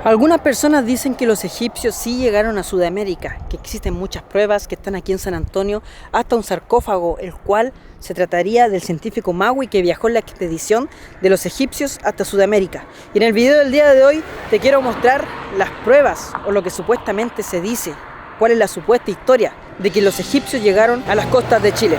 Algunas personas dicen que los egipcios sí llegaron a Sudamérica, que existen muchas pruebas que están aquí en San Antonio, hasta un sarcófago, el cual se trataría del científico Maui que viajó en la expedición de los egipcios hasta Sudamérica. Y en el video del día de hoy te quiero mostrar las pruebas o lo que supuestamente se dice, cuál es la supuesta historia de que los egipcios llegaron a las costas de Chile.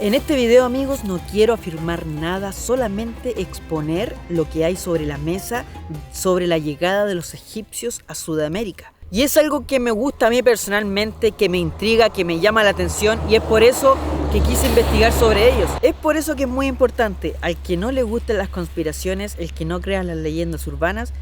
En este video, amigos, no quiero afirmar nada, solamente exponer lo que hay sobre la mesa sobre la llegada de los egipcios a Sudamérica. Y es algo que me gusta a mí personalmente, que me intriga, que me llama la atención, y es por eso que quise investigar sobre ellos. Es por eso que es muy importante, al que no le gusten las conspiraciones, el que no crea en las leyendas urbanas,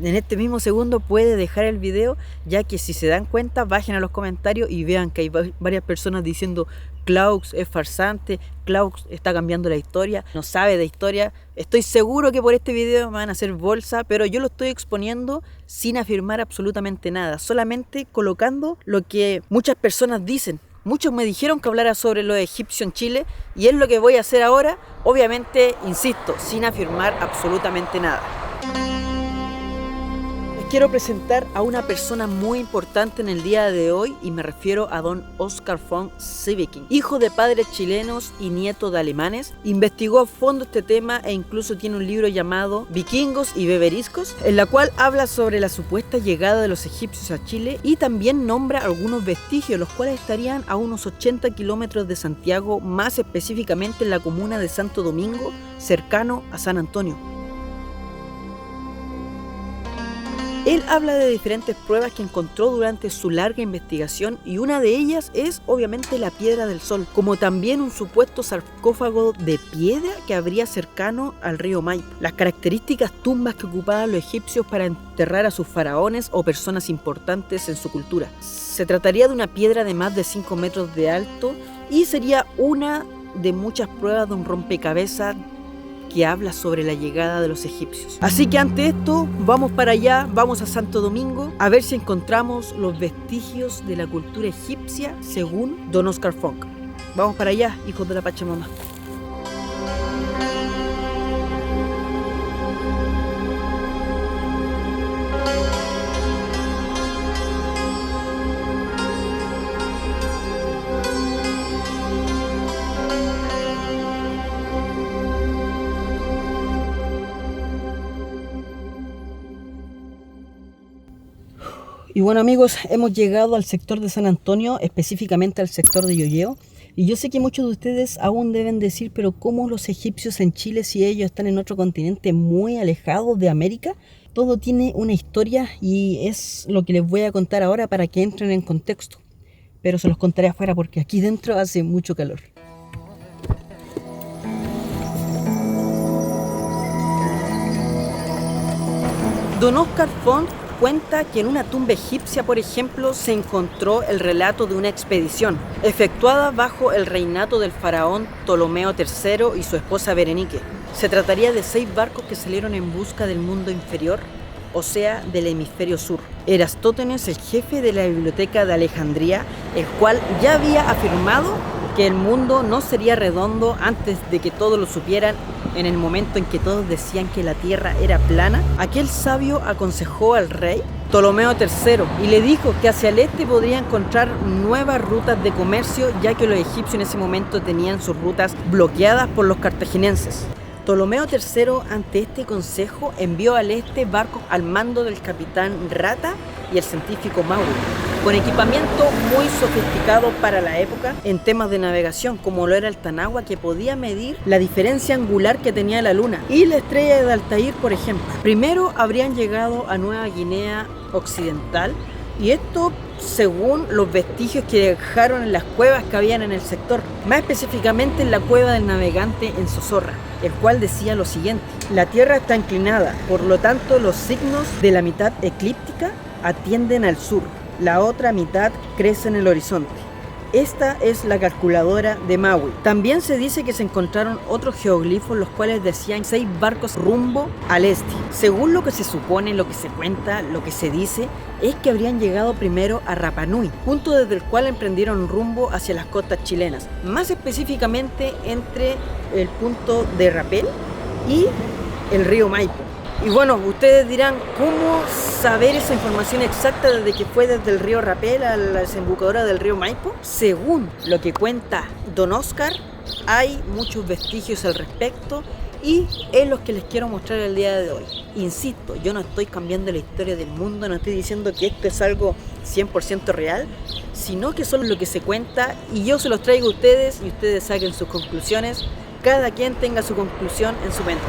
en este mismo segundo puede dejar el video, ya que si se dan cuenta, bajen a los comentarios y vean que hay varias personas diciendo Klaus es farsante, Klaus está cambiando la historia, no sabe de historia. Estoy seguro que por este video me van a hacer bolsa, pero yo lo estoy exponiendo sin afirmar absolutamente nada, solamente colocando lo que muchas personas dicen. Muchos me dijeron que hablara sobre los egipcios en Chile y es lo que voy a hacer ahora, obviamente, insisto, sin afirmar absolutamente nada. Quiero presentar a una persona muy importante en el día de hoy y me refiero a don Oscar von Sieveking. Hijo de padres chilenos y nieto de alemanes, investigó a fondo este tema e incluso tiene un libro llamado Vikingos y Beberiscos, en la cual habla sobre la supuesta llegada de los egipcios a Chile y también nombra algunos vestigios, los cuales estarían a unos 80 kilómetros de Santiago, más específicamente en la comuna de Santo Domingo, cercano a San Antonio. Él habla de diferentes pruebas que encontró durante su larga investigación y una de ellas es obviamente la Piedra del Sol, como también un supuesto sarcófago de piedra que habría cercano al río Maipo. Las características tumbas que ocupaban los egipcios para enterrar a sus faraones o personas importantes en su cultura. Se trataría de una piedra de más de 5 metros de alto y sería una de muchas pruebas de un rompecabezas que habla sobre la llegada de los egipcios. Así que ante esto, vamos para allá, vamos a Santo Domingo, a ver si encontramos los vestigios de la cultura egipcia según don Oscar Funk. Vamos para allá, hijos de la Pachamama. Y bueno, amigos, hemos llegado al sector de San Antonio, específicamente al sector de Yoyeo. Y yo sé que muchos de ustedes aún deben decir, pero ¿cómo los egipcios en Chile si ellos están en otro continente muy alejado de América? Todo tiene una historia y es lo que les voy a contar ahora para que entren en contexto. Pero se los contaré afuera porque aquí dentro hace mucho calor. Don Oscar Font cuenta que en una tumba egipcia, por ejemplo, se encontró el relato de una expedición efectuada bajo el reinado del faraón Ptolomeo III y su esposa Berenice. Se trataría de 6 barcos que salieron en busca del mundo inferior, o sea, del hemisferio sur. Eratóstenes, el jefe de la biblioteca de Alejandría, el cual ya había afirmado que el mundo no sería redondo antes de que todos lo supieran. En el momento en que todos decían que la tierra era plana, aquel sabio aconsejó al rey Ptolomeo III y le dijo que hacia el este podría encontrar nuevas rutas de comercio, ya que los egipcios en ese momento tenían sus rutas bloqueadas por los cartagineses. Ptolomeo III, ante este consejo, envió al este barcos al mando del capitán Rata y el científico Maui, con equipamiento muy sofisticado para la época en temas de navegación, como lo era el Tanagua, que podía medir la diferencia angular que tenía la luna, y la estrella de Altair, por ejemplo. Primero habrían llegado a Nueva Guinea Occidental, y esto según los vestigios que dejaron en las cuevas que habían en el sector, más específicamente en la cueva del navegante en Sosorra, el cual decía lo siguiente: la tierra está inclinada, por lo tanto los signos de la mitad eclíptica atienden al sur, la otra mitad crece en el horizonte. Esta es la calculadora de Maui. También se dice que se encontraron otros geoglifos los cuales decían 6 barcos rumbo al este. Según lo que se supone, lo que se cuenta, lo que se dice, es que habrían llegado primero a Rapa Nui, punto desde el cual emprendieron rumbo hacia las costas chilenas, más específicamente entre el punto de Rapel y el río Maipo. Y bueno, ustedes dirán, ¿cómo saber esa información exacta desde que fue desde el río Rapel a la desembocadura del río Maipo? Según lo que cuenta Don Oscar, hay muchos vestigios al respecto y es lo que les quiero mostrar el día de hoy. Insisto, yo no estoy cambiando la historia del mundo, no estoy diciendo que esto es algo 100% real, sino que solo lo que se cuenta y yo se los traigo a ustedes y ustedes saquen sus conclusiones, cada quien tenga su conclusión en su mente.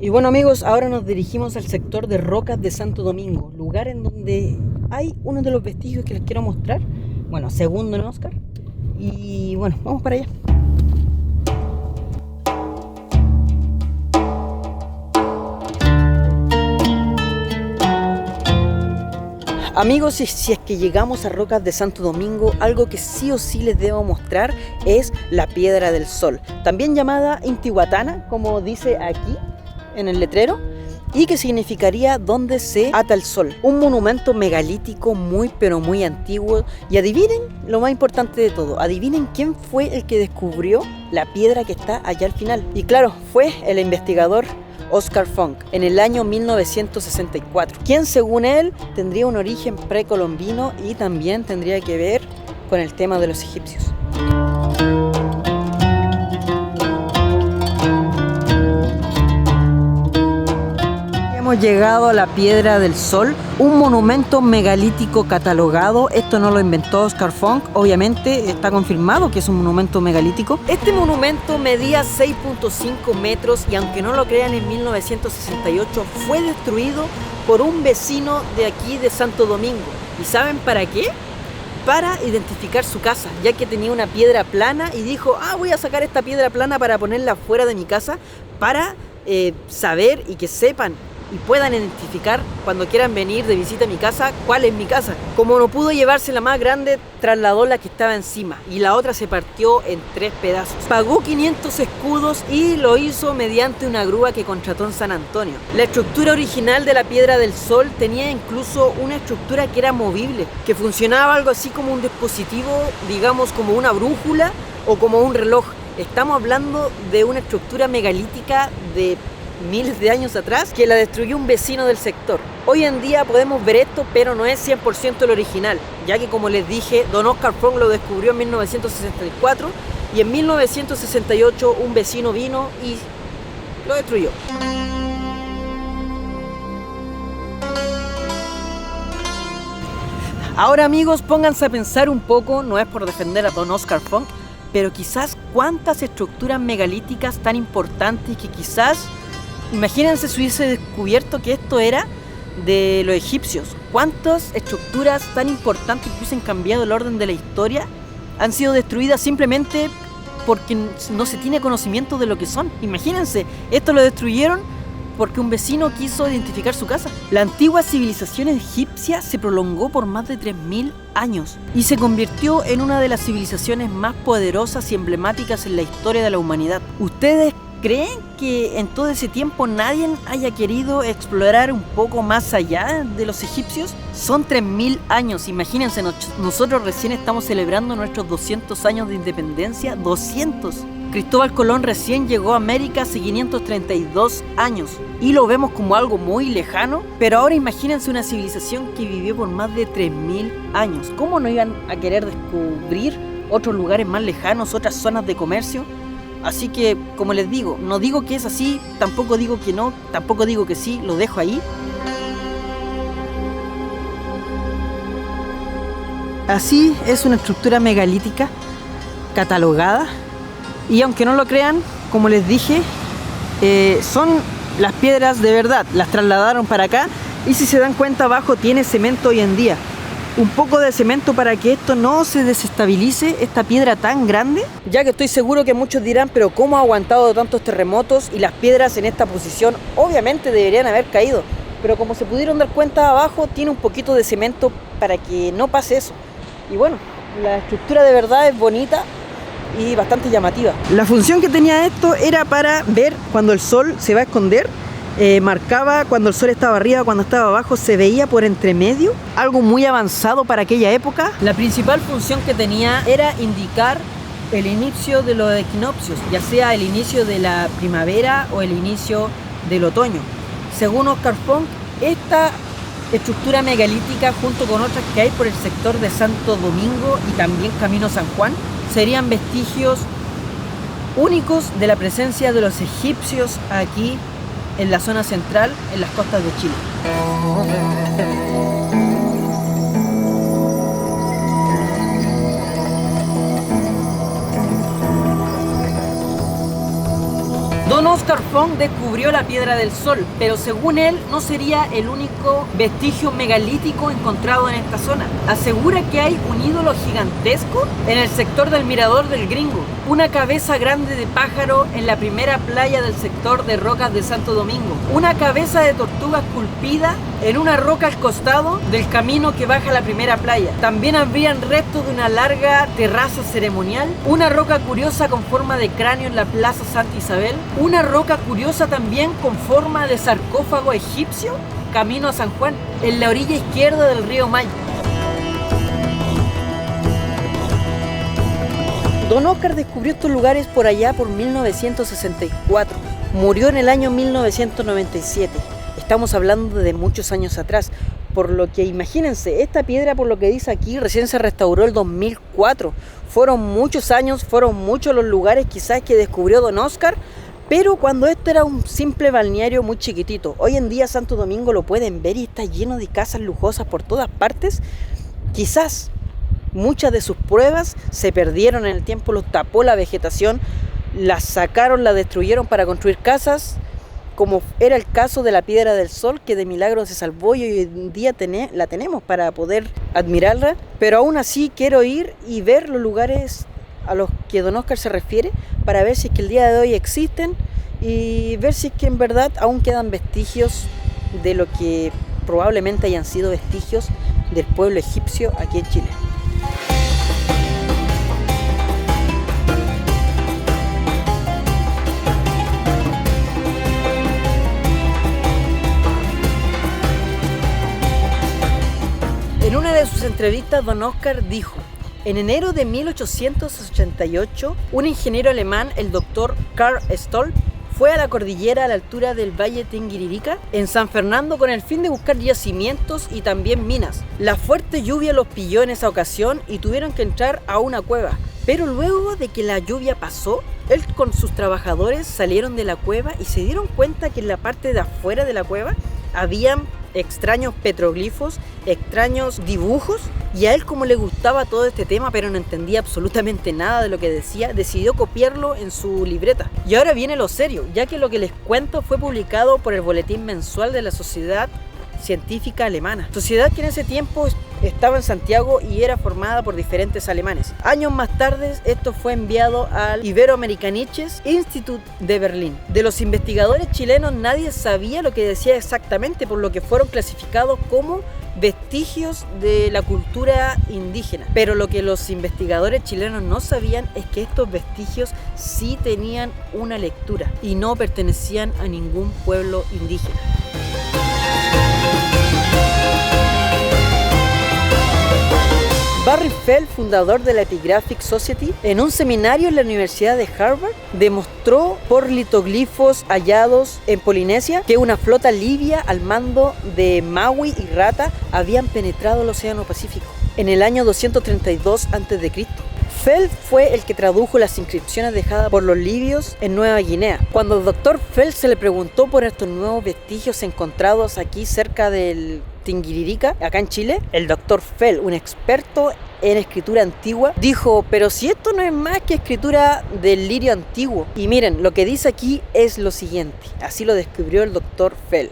Y bueno amigos, ahora nos dirigimos al sector de Rocas de Santo Domingo, lugar en donde hay uno de los vestigios que les quiero mostrar, bueno, según Don Oscar, y bueno, vamos para allá. Amigos, si es que llegamos a Rocas de Santo Domingo, algo que sí o sí les debo mostrar es la Piedra del Sol, también llamada Intihuatana, como dice aquí en el letrero, y que significaría donde se ata el sol. Un monumento megalítico muy pero muy antiguo. Y adivinen lo más importante de todo, adivinen quién fue el que descubrió la piedra que está allá al final. Y claro, fue el investigador Oscar Funk en el año 1964, quien según él tendría un origen precolombino y también tendría que ver con el tema de los egipcios. Hemos llegado a la Piedra del Sol, un monumento megalítico catalogado. Esto no lo inventó Oscar Funk, obviamente está confirmado que es un monumento megalítico. Este monumento medía 6.5 metros y aunque no lo crean, en 1968 fue destruido por un vecino de aquí de Santo Domingo. ¿Y saben para qué? Para identificar su casa, ya que tenía una piedra plana y dijo, voy a sacar esta piedra plana para ponerla fuera de mi casa para saber y que sepan y puedan identificar cuando quieran venir de visita a mi casa cuál es mi casa. Como no pudo llevarse la más grande, trasladó la que estaba encima y la otra se partió en 3 pedazos. Pagó 500 escudos y lo hizo mediante una grúa que contrató en San Antonio. La estructura original de la Piedra del Sol tenía incluso una estructura que era movible, que funcionaba algo así como un dispositivo, digamos como una brújula o como un reloj. Estamos hablando de una estructura megalítica de miles de años atrás que la destruyó un vecino del sector. Hoy en día podemos ver esto, pero no es 100% el original, ya que como les dije, Don Oscar Funk lo descubrió en 1964 y en 1968 un vecino vino y lo destruyó. Ahora amigos, pónganse a pensar un poco, no es por defender a Don Oscar Funk, pero quizás cuántas estructuras megalíticas tan importantes que quizás, imagínense si hubiese descubierto que esto era de los egipcios. ¿Cuántas estructuras tan importantes que hubiesen cambiado el orden de la historia han sido destruidas simplemente porque no se tiene conocimiento de lo que son? Imagínense, esto lo destruyeron porque un vecino quiso identificar su casa. La antigua civilización egipcia se prolongó por más de 3000 años y se convirtió en una de las civilizaciones más poderosas y emblemáticas en la historia de la humanidad. ¿Ustedes creen que en todo ese tiempo nadie haya querido explorar un poco más allá de los egipcios? Son 3000 años, imagínense, nosotros recién estamos celebrando nuestros 200 años de independencia, 200. Cristóbal Colón recién llegó a América hace 532 años y lo vemos como algo muy lejano, pero ahora imagínense una civilización que vivió por más de 3000 años. ¿Cómo no iban a querer descubrir otros lugares más lejanos, otras zonas de comercio? Así que, como les digo, no digo que es así, tampoco digo que no, tampoco digo que sí, lo dejo ahí. Así es una estructura megalítica catalogada. Y aunque no lo crean, como les dije, son las piedras de verdad. Las trasladaron para acá y si se dan cuenta abajo tiene cemento hoy en día. un poco de cemento para que esto no se desestabilice, esta piedra tan grande, ya que estoy seguro que muchos dirán, pero ¿cómo ha aguantado tantos terremotos y las piedras en esta posición? Obviamente deberían haber caído, pero como se pudieron dar cuenta, abajo tiene un poquito de cemento para que no pase eso. Y bueno, la estructura de verdad es bonita y bastante llamativa. La función que tenía esto era para ver cuando el sol se va a esconder. Marcaba cuando el sol estaba arriba, cuando estaba abajo, se veía por entre medio, algo muy avanzado para aquella época. La principal función que tenía era indicar el inicio de los equinoccios, ya sea el inicio de la primavera o el inicio del otoño. Según Oscar Funk, esta estructura megalítica, junto con otras que hay por el sector de Santo Domingo y también Camino San Juan, serían vestigios únicos de la presencia de los egipcios aquí en la zona central, en las costas de Chile. Don Oscar Funk descubrió la Piedra del Sol, pero según él no sería el único vestigio megalítico encontrado en esta zona. Asegura que hay un ídolo gigantesco en el sector del Mirador del Gringo, una cabeza grande de pájaro en la primera playa del sector de Rocas de Santo Domingo, una cabeza de tortuga esculpida en una roca al costado del camino que baja a la primera playa. También habrían restos de una larga terraza ceremonial, una roca curiosa con forma de cráneo en la Plaza Santa Isabel, una roca curiosa también con forma de sarcófago egipcio, camino a San Juan, en la orilla izquierda del río Mayo. Don Oscar descubrió estos lugares por allá por 1964. Murió en el año 1997. Estamos hablando de muchos años atrás. Por lo que imagínense, esta piedra, por lo que dice aquí, recién se restauró el 2004. Fueron muchos años, fueron muchos los lugares quizás que descubrió Don Oscar, pero cuando esto era un simple balneario muy chiquitito. Hoy en día Santo Domingo lo pueden ver y está lleno de casas lujosas por todas partes. Quizás muchas de sus pruebas se perdieron en el tiempo, los tapó la vegetación, las sacaron, las destruyeron para construir casas, como era el caso de la Piedra del Sol, que de milagro se salvó y hoy en día la tenemos para poder admirarla. Pero aún así quiero ir y ver los lugares a los que Don Oscar se refiere, para ver si es que el día de hoy existen y ver si es que en verdad aún quedan vestigios de lo que probablemente hayan sido vestigios del pueblo egipcio aquí en Chile. En una de sus entrevistas, Don Oscar dijo: en enero de 1888, un ingeniero alemán, el doctor Karl Stolp, fue a la cordillera a la altura del Valle Tinguiririca, en San Fernando, con el fin de buscar yacimientos y también minas. La fuerte lluvia los pilló en esa ocasión y tuvieron que entrar a una cueva. Pero luego de que la lluvia pasó, él con sus trabajadores salieron de la cueva y se dieron cuenta que en la parte de afuera de la cueva habían extraños petroglifos, extraños dibujos, y a él, como le gustaba todo este tema pero no entendía absolutamente nada de lo que decía, decidió copiarlo en su libreta. Y ahora viene lo serio, ya que lo que les cuento fue publicado por el Boletín Mensual de la Sociedad Científica Alemana, sociedad que en ese tiempo estaba en Santiago y era formada por diferentes alemanes. Años más tarde, esto fue enviado al Iberoamerikanisches Institut de Berlín. De los investigadores chilenos nadie sabía lo que decía exactamente, por lo que fueron clasificados como vestigios de la cultura indígena. Pero lo que los investigadores chilenos no sabían es que estos vestigios sí tenían una lectura y no pertenecían a ningún pueblo indígena. Barry Feld, fundador de la Epigraphic Society, en un seminario en la Universidad de Harvard, demostró por litoglifos hallados en Polinesia que una flota libia al mando de Maui y Rata habían penetrado el Océano Pacífico en el año 232 a.C. Feld fue el que tradujo las inscripciones dejadas por los libios en Nueva Guinea. Cuando al Dr. Feld se le preguntó por estos nuevos vestigios encontrados aquí cerca del Tinguiririca, acá en Chile, el Dr. Feld, un experto en escritura antigua, dijo: pero si esto no es más que escritura del lirio antiguo. Y miren, lo que dice aquí es lo siguiente, así lo describió el Dr. Feld.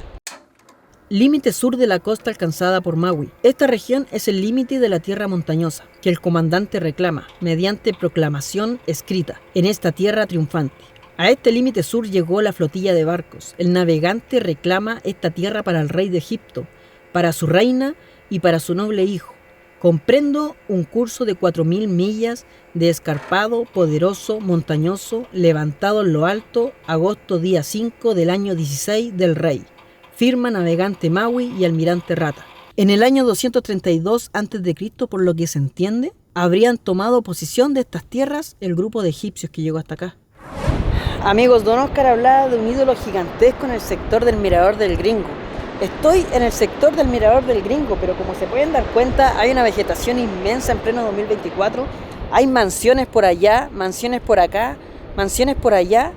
Límite sur de la costa alcanzada por Maui. Esta región es el límite de la tierra montañosa, que el comandante reclama, mediante proclamación escrita, en esta tierra triunfante. A este límite sur llegó la flotilla de barcos. El navegante reclama esta tierra para el rey de Egipto, para su reina y para su noble hijo. Comprendo un curso de 4000 millas de escarpado, poderoso, montañoso, levantado en lo alto, agosto día 5 del año 16 del rey. Firma navegante Maui y almirante Rata. En el año 232 a.C., por lo que se entiende, habrían tomado posesión de estas tierras el grupo de egipcios que llegó hasta acá. Amigos, Don Oscar hablaba de un ídolo gigantesco en el sector del Mirador del Gringo. Estoy en el sector del Mirador del Gringo, pero como se pueden dar cuenta, hay una vegetación inmensa en pleno 2024. Hay mansiones por allá, mansiones por acá, mansiones por allá.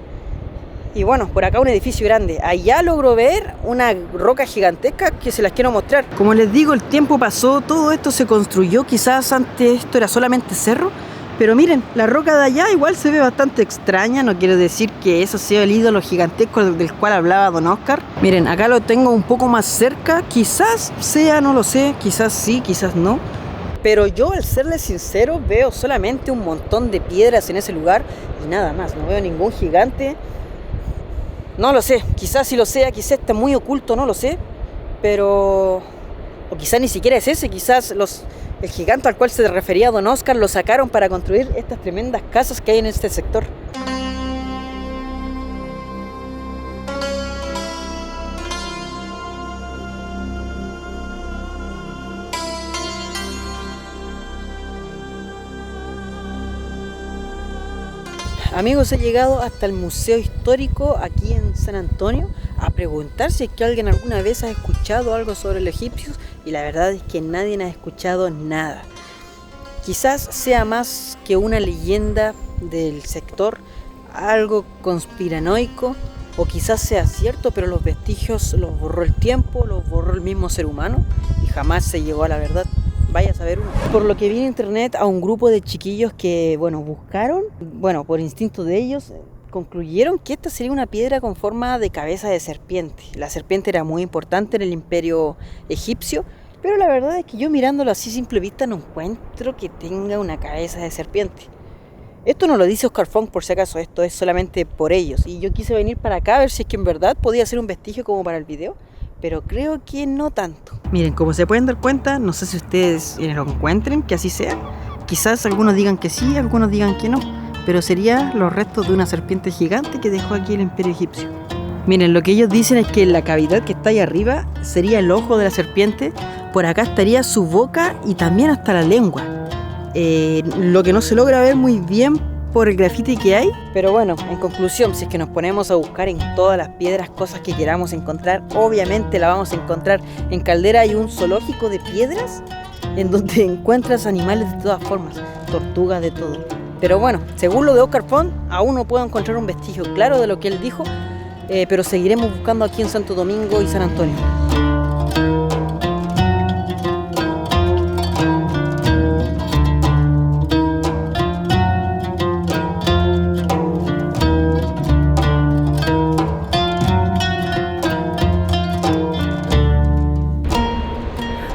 Y bueno, por acá un edificio grande. Allá logro ver una roca gigantesca que se las quiero mostrar. Como les digo, el tiempo pasó, todo esto se construyó. Quizás antes esto era solamente cerro. Pero miren, la roca de allá igual se ve bastante extraña. No quiero decir que eso sea el ídolo gigantesco del cual hablaba Don Oscar. Miren, acá lo tengo un poco más cerca. Quizás sea, no lo sé. Quizás sí, quizás no. Pero yo, al serles sincero, veo solamente un montón de piedras en ese lugar. Y nada más, no veo ningún gigante. No lo sé, quizás sí lo sea, quizás está muy oculto, no lo sé. Pero... o quizás ni siquiera es ese, quizás el gigante al cual se refería Don Oscar lo sacaron para construir estas tremendas casas que hay en este sector. Amigos, he llegado hasta el Museo Histórico aquí en San Antonio a preguntar si es que alguien alguna vez ha escuchado algo sobre los egipcios, y la verdad es que nadie ha escuchado nada. Quizás sea más que una leyenda del sector, algo conspiranoico, o quizás sea cierto, pero los vestigios los borró el tiempo, los borró el mismo ser humano y jamás se llegó a la verdad. Vaya a saber uno. Por lo que vi en internet a un grupo de chiquillos que, buscaron, por instinto de ellos, concluyeron que esta sería una piedra con forma de cabeza de serpiente. La serpiente era muy importante en el imperio egipcio, pero la verdad es que yo mirándolo así a simple vista no encuentro que tenga una cabeza de serpiente. Esto no lo dice Oscar Funk por si acaso, esto es solamente por ellos. Y yo quise venir para acá a ver si es que en verdad podía ser un vestigio como para el video, pero creo que no tanto. Miren, como se pueden dar cuenta, no sé si ustedes lo encuentren, que así sea. Quizás algunos digan que sí, algunos digan que no, pero serían los restos de una serpiente gigante que dejó aquí el imperio egipcio. Miren, lo que ellos dicen es que la cavidad que está ahí arriba sería el ojo de la serpiente, por acá estaría su boca y también hasta la lengua. Lo que no se logra ver muy bien por el grafiti que hay, pero bueno, en conclusión, si es que nos ponemos a buscar en todas las piedras cosas que queramos encontrar, obviamente la vamos a encontrar. En Caldera hay un zoológico de piedras en donde encuentras animales de todas formas, tortugas, de todo. Pero bueno, según lo de Oscar Font, aún no puedo encontrar un vestigio claro de lo que él dijo, pero seguiremos buscando aquí en Santo Domingo y San Antonio.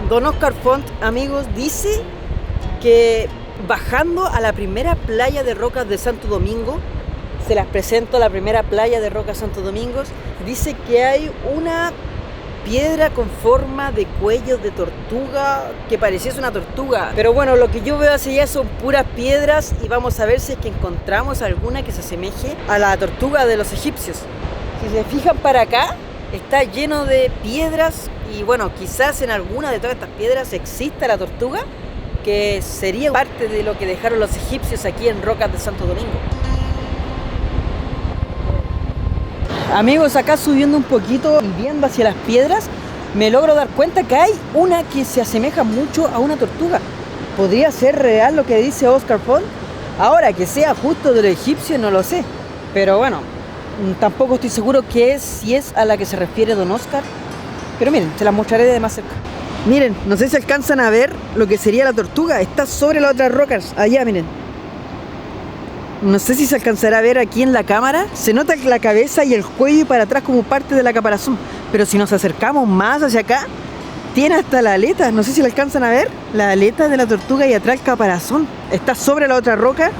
Don Oscar Font, amigos, dice que bajando a la primera playa de rocas de Santo Domingo, se las presento, la primera playa de rocas Santo Domingo, dice que hay una piedra con forma de cuello de tortuga, que pareciese una tortuga. Pero bueno, lo que yo veo hacia allá son puras piedras y vamos a ver si es que encontramos alguna que se asemeje a la tortuga de los egipcios. Si se fijan para acá, está lleno de piedras. Y bueno, quizás en alguna de todas estas piedras exista la tortuga, que sería parte de lo que dejaron los egipcios aquí en rocas de Santo Domingo. Amigos, acá subiendo un poquito y viendo hacia las piedras, me logro dar cuenta que hay una que se asemeja mucho a una tortuga. ¿Podría ser real lo que dice Oscar Font? Ahora, que sea justo de los egipcios no lo sé, pero bueno, tampoco estoy seguro si es a la que se refiere Don Oscar. Pero miren, se las mostraré de más cerca. Miren, no sé si alcanzan a ver lo que sería la tortuga. Está sobre las otras rocas, allá, miren. No sé si se alcanzará a ver aquí en la cámara. Se nota la cabeza y el cuello y para atrás como parte de la caparazón. Pero si nos acercamos más hacia acá, tiene hasta la aleta, no sé si la alcanzan a ver, la aleta de la tortuga y atrás el caparazón. Está sobre la otra roca.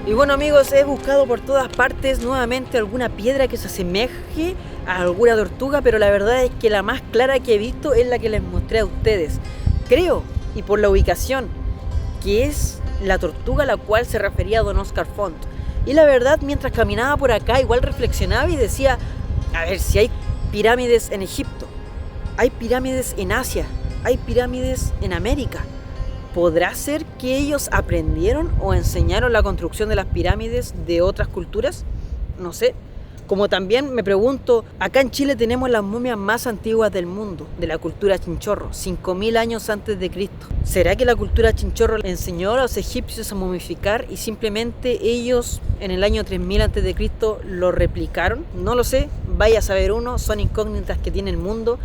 Y bueno amigos, he buscado por todas partes nuevamente alguna piedra que se asemeje a alguna tortuga, pero la verdad es que la más clara que he visto es la que les mostré a ustedes. Creo, y por la ubicación, que es la tortuga a la cual se refería don Oscar Font. Y la verdad, mientras caminaba por acá, igual reflexionaba y decía, a ver, si hay pirámides en Egipto, hay pirámides en Asia, hay pirámides en América. ¿Podrá ser que ellos aprendieron o enseñaron la construcción de las pirámides de otras culturas? No sé. Como también me pregunto, acá en Chile tenemos las momias más antiguas del mundo, de la cultura chinchorro, 5000 años antes de Cristo. ¿Será que la cultura chinchorro enseñó a los egipcios a momificar y simplemente ellos en el año 3000 antes de Cristo lo replicaron? No lo sé, vaya a saber uno, son incógnitas que tiene el mundo.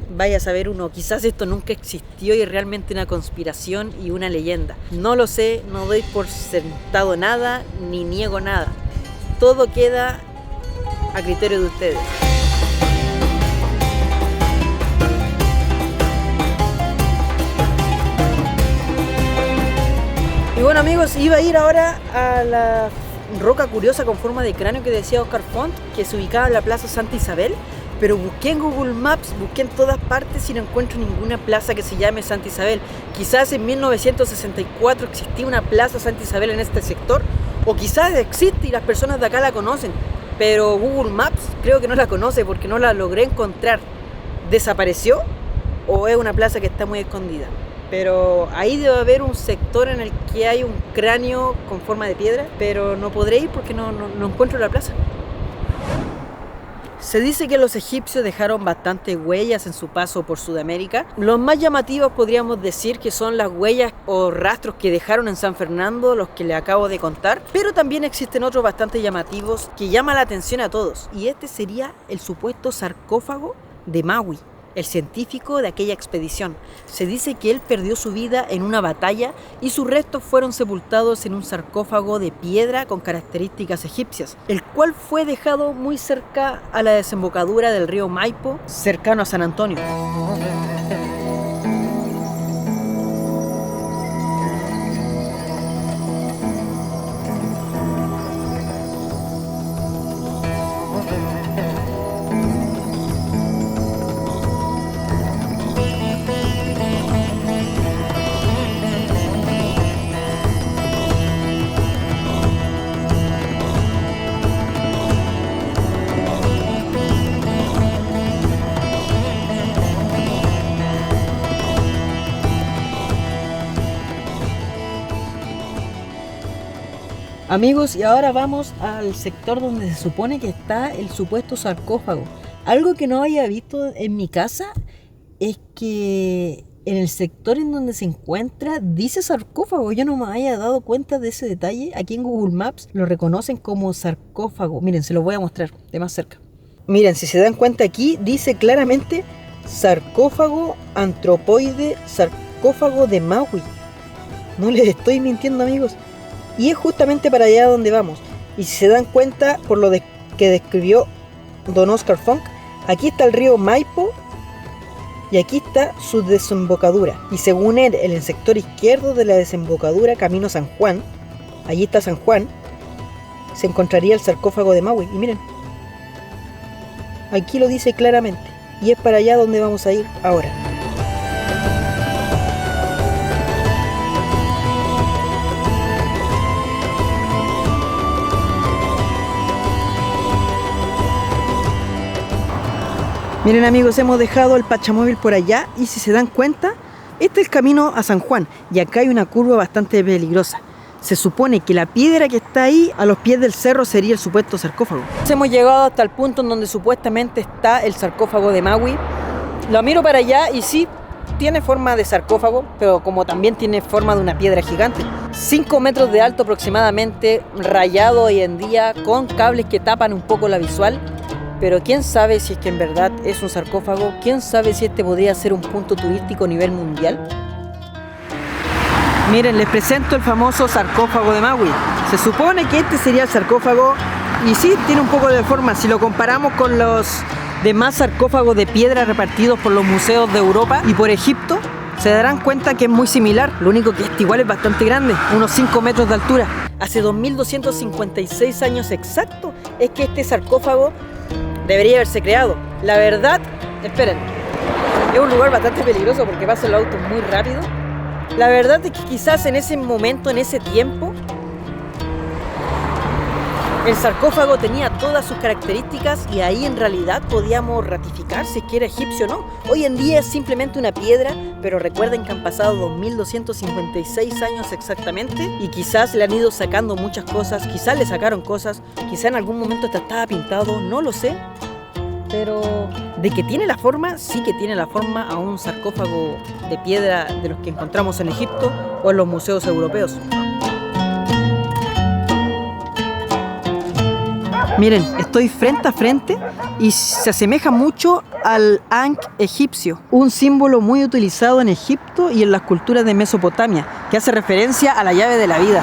Vaya a saber uno, quizás esto nunca existió y es realmente una conspiración y una leyenda. No lo sé, no doy por sentado nada, ni niego nada. Todo queda a criterio de ustedes. Y bueno amigos, iba a ir ahora a la roca curiosa con forma de cráneo que decía Oscar Font, que se ubicaba en la Plaza Santa Isabel. Pero busqué en Google Maps, busqué en todas partes y no encuentro ninguna plaza que se llame Santa Isabel. Quizás en 1964 existía una plaza Santa Isabel en este sector, o quizás existe y las personas de acá la conocen, pero Google Maps creo que no la conoce porque no la logré encontrar. ¿Desapareció o es una plaza que está muy escondida? Pero ahí debe haber un sector en el que hay un cráneo con forma de piedra, pero no podré ir porque no encuentro la plaza. Se dice que los egipcios dejaron bastantes huellas en su paso por Sudamérica. Los más llamativos podríamos decir que son las huellas o rastros que dejaron en San Fernando, los que les acabo de contar. Pero también existen otros bastante llamativos que llaman la atención a todos. Y este sería el supuesto sarcófago de Maui, el científico de aquella expedición. Se dice que él perdió su vida en una batalla y sus restos fueron sepultados en un sarcófago de piedra con características egipcias, el cual fue dejado muy cerca a la desembocadura del río Maipo, cercano a San Antonio. Amigos, y ahora vamos al sector donde se supone que está el supuesto sarcófago. Algo que no había visto en mi casa es que en el sector en donde se encuentra dice sarcófago. Yo no me había dado cuenta de ese detalle. Aquí en Google Maps lo reconocen como sarcófago. Miren, se los voy a mostrar de más cerca. Miren, si se dan cuenta aquí dice claramente sarcófago antropoide, sarcófago de Maui. No les estoy mintiendo amigos. Y es justamente para allá donde vamos. Y si se dan cuenta por lo que describió don Oscar Font, aquí está el río Maipo y aquí está su desembocadura. Y según él, en el sector izquierdo de la desembocadura, camino San Juan, allí está San Juan, se encontraría el sarcófago de Maui. Y miren, aquí lo dice claramente. Y es para allá donde vamos a ir ahora. Miren amigos, hemos dejado el Pachamóvil por allá y si se dan cuenta, este es el camino a San Juan y acá hay una curva bastante peligrosa. Se supone que la piedra que está ahí a los pies del cerro sería el supuesto sarcófago. Hemos llegado hasta el punto en donde supuestamente está el sarcófago de Maui. Lo miro para allá y sí, tiene forma de sarcófago, pero como también tiene forma de una piedra gigante. 5 metros de alto aproximadamente, rayado hoy en día, con cables que tapan un poco la visual. Pero quién sabe si es que en verdad es un sarcófago, quién sabe si este podría ser un punto turístico a nivel mundial. Miren, les presento el famoso sarcófago de Maui. Se supone que este sería el sarcófago y sí, tiene un poco de forma. Si lo comparamos con los demás sarcófagos de piedra repartidos por los museos de Europa y por Egipto, se darán cuenta que es muy similar. Lo único que este igual es bastante grande, unos 5 metros de altura. Hace 2256 años exactos es que este sarcófago debería haberse creado. La verdad, esperen, es un lugar bastante peligroso porque pasan los autos muy rápido. La verdad es que quizás en ese momento, en ese tiempo, el sarcófago tenía todas sus características y ahí en realidad podíamos ratificar si es que era egipcio o no. Hoy en día es simplemente una piedra, pero recuerden que han pasado 2256 años exactamente y quizás le han ido sacando muchas cosas, quizás le sacaron cosas, quizás en algún momento hasta estaba pintado, no lo sé. Pero de que tiene la forma, sí que tiene la forma a un sarcófago de piedra de los que encontramos en Egipto o en los museos europeos. Miren, estoy frente a frente y se asemeja mucho al Ankh egipcio, un símbolo muy utilizado en Egipto y en las culturas de Mesopotamia, que hace referencia a la llave de la vida.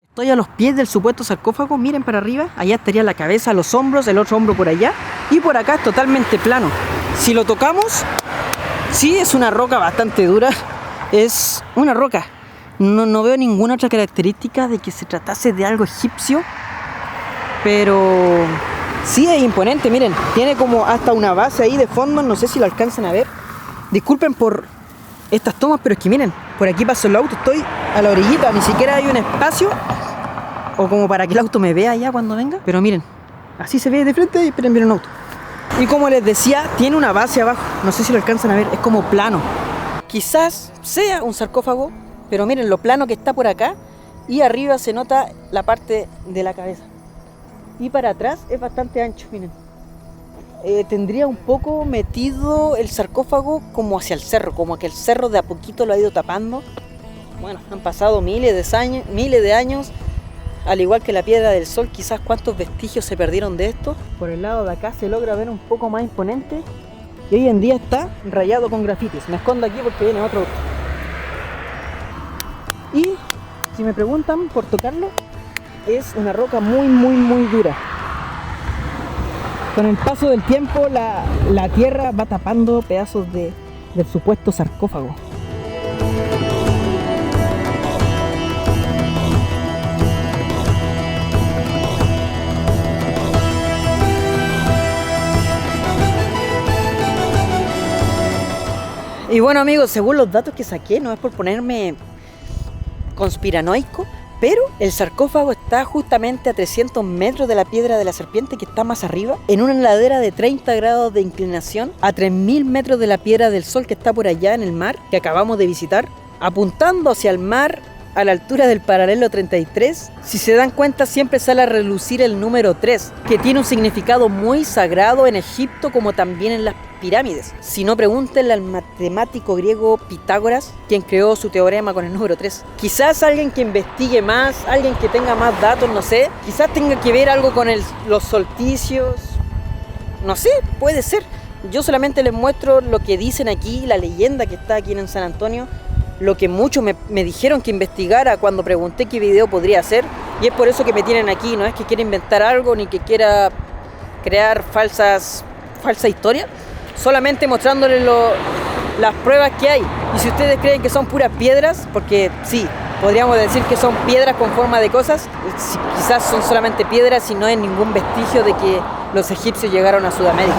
Estoy a los pies del supuesto sarcófago, miren para arriba, allá estaría la cabeza, los hombros, el otro hombro por allá y por acá es totalmente plano. Si lo tocamos, sí es una roca bastante dura, es una roca. No veo ninguna otra característica de que se tratase de algo egipcio. Pero sí es imponente, miren, tiene como hasta una base ahí de fondo, no sé si lo alcanzan a ver. Disculpen por estas tomas, pero es que miren, por aquí paso el auto, estoy a la orillita, ni siquiera hay un espacio o como para que el auto me vea ya cuando venga. Pero miren, así se ve de frente y esperen, viene un auto. Y como les decía, tiene una base abajo, no sé si lo alcanzan a ver, es como plano. Quizás sea un sarcófago, pero miren lo plano que está por acá y arriba se nota la parte de la cabeza. Y para atrás es bastante ancho, miren. Tendría un poco metido el sarcófago como hacia el cerro, como que el cerro de a poquito lo ha ido tapando. Bueno, han pasado miles de años, al igual que la Piedra del Sol, quizás cuántos vestigios se perdieron de esto. Por el lado de acá se logra ver un poco más imponente y hoy en día está rayado con grafitis. Me escondo aquí porque viene otro. Y si me preguntan por tocarlo, es una roca muy dura. Con el paso del tiempo la tierra va tapando pedazos del supuesto sarcófago. Y bueno amigos, según los datos que saqué, no es por ponerme conspiranoico, pero el sarcófago está justamente a 300 metros de la Piedra de la Serpiente, que está más arriba, en una ladera de 30 grados de inclinación, a 3000 metros de la Piedra del Sol, que está por allá en el mar, que acabamos de visitar, apuntando hacia el mar a la altura del paralelo 33. Si se dan cuenta, siempre sale a relucir el número 3, que tiene un significado muy sagrado en Egipto, como también en las pirámides. Si no, pregúntenle al matemático griego Pitágoras, quien creó su teorema con el número 3. Quizás alguien que investigue más, alguien que tenga más datos, no sé, quizás tenga que ver algo con los solsticios, no sé, puede ser. Yo solamente les muestro lo que dicen aquí, la leyenda que está aquí en San Antonio, lo que muchos me dijeron que investigara cuando pregunté qué video podría hacer, y es por eso que me tienen aquí. No es que quiera inventar algo ni que quiera crear falsa historia, solamente mostrándoles las pruebas que hay. Y si ustedes creen que son puras piedras, porque sí, podríamos decir que son piedras con forma de cosas, quizás son solamente piedras y no hay ningún vestigio de que los egipcios llegaron a Sudamérica.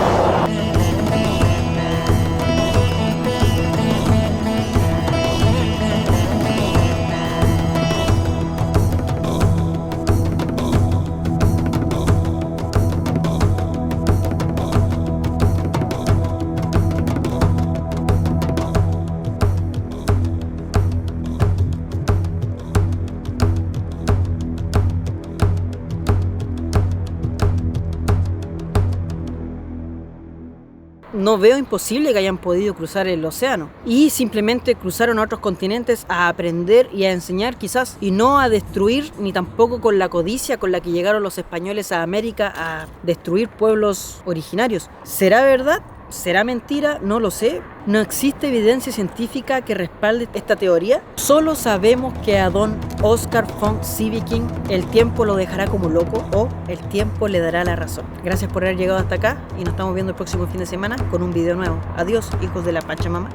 no veo imposible que hayan podido cruzar el océano. Y simplemente cruzaron a otros continentes a aprender y a enseñar quizás, y no a destruir, ni tampoco con la codicia con la que llegaron los españoles a América a destruir pueblos originarios. ¿Será verdad? ¿Será mentira? No lo sé. No existe evidencia científica que respalde esta teoría. Solo sabemos que a don Oscar von Sieveking el tiempo lo dejará como loco o el tiempo le dará la razón. Gracias por haber llegado hasta acá y nos estamos viendo el próximo fin de semana con un video nuevo. Adiós, hijos de la Pachamama.